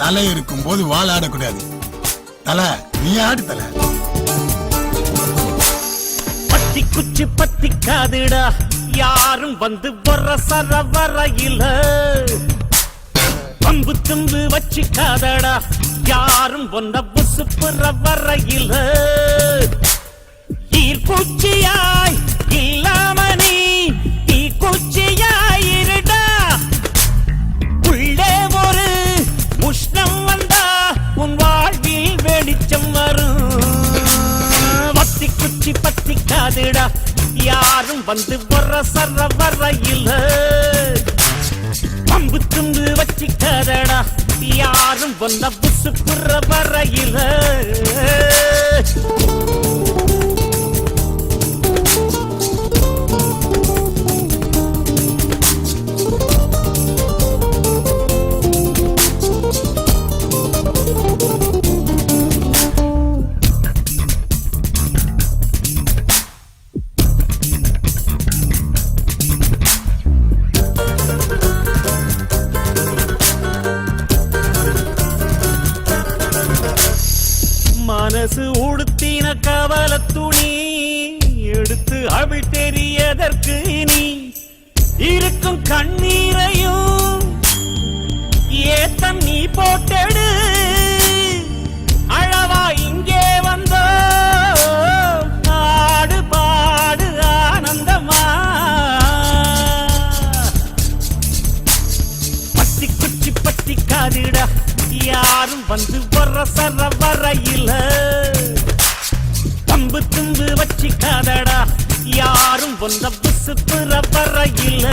தலை இருக்கும் போது வால் ஆடக்கூடாது. தலை நீ ஆடு தலை. பத்தி குச்சி பத்தி காதுடா, யாரும் வந்து வர சர வரையில பம்பு தும்பு வச்சு காதடா, யாரும் ஒன்ன புசுப்புற வரையில ஈர்ப்பூச்சியாய் இல்லாம நீ தீ குச்சியாயிருடா. உள்ளே ஒரு உஷ்ணம் வந்தா உன் வாழ்வில் வெளிச்சம் வரும். பத்தி குச்சி பத்தி காதுடா, யாரும் வந்து வர சர வரையில பம்பு துண்டு வச்சு காதடா, யாரும் வந்த புசு புற வரையில. மனசு உடுத்தின கவல துணி எடுத்து அவள் தெரியதற்கு நீ இருக்கும் கண்ணீரையும் ஏத்தம் நீ போட்டெடு. அழவா இங்கே வந்தோ ஆடு பாடு ஆனந்தமா. பத்தி குச்சி பத்தி காதிடா, யாரும் வந்து வர சர வரையில பம்பு தும்பு வச்சு காதடா, யாரும் வந்த புசு புற வரையில.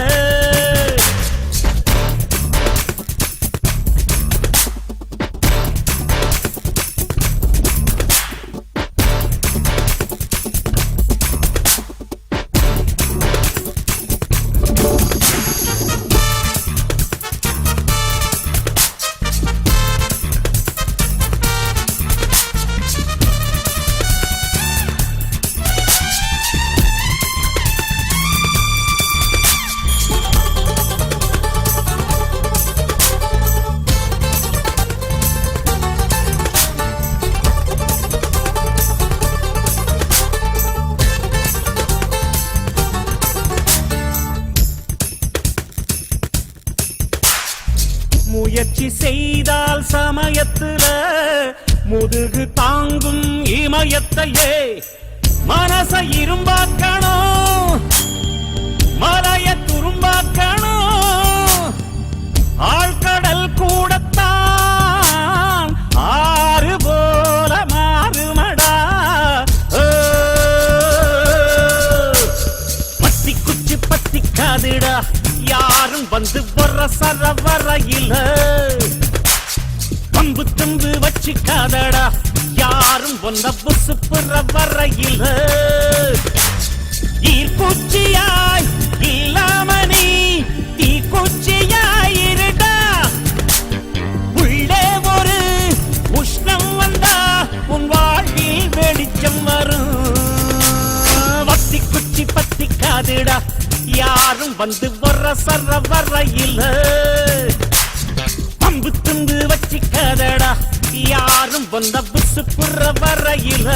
முயற்சி செய்தால் சமயத்துல முதுகு தாங்கும் இமயத்தையே மனச இரும்பாக்கணும், மலைய துரும்பாக்கணும். ஆழ்கடல் கூடத்தான் ஆறு போல மாறுமடா. பத்தி குச்சி பத்தி காதுடா, யாரும் வந்து வர சர வரையில பம்பு தும்பு வச்சு காதடா, யாரும் ஒன்ன புசு புற வரையில ஈர்ப்பூச்சியாய் இல்லாம நீ தீ குச்சியாயிருடா. உள்ளே ஒரு உஷ்ணம் வந்தா உன் வாழ்வில் வெளிச்சம் வரும். பத்தி குச்சி பத்தி காதுடா, யாரும் வந்து வர சர வரையில பம்பு துண்டு வச்சு காதடா, யாரும் வந்த புசு புற வரையில.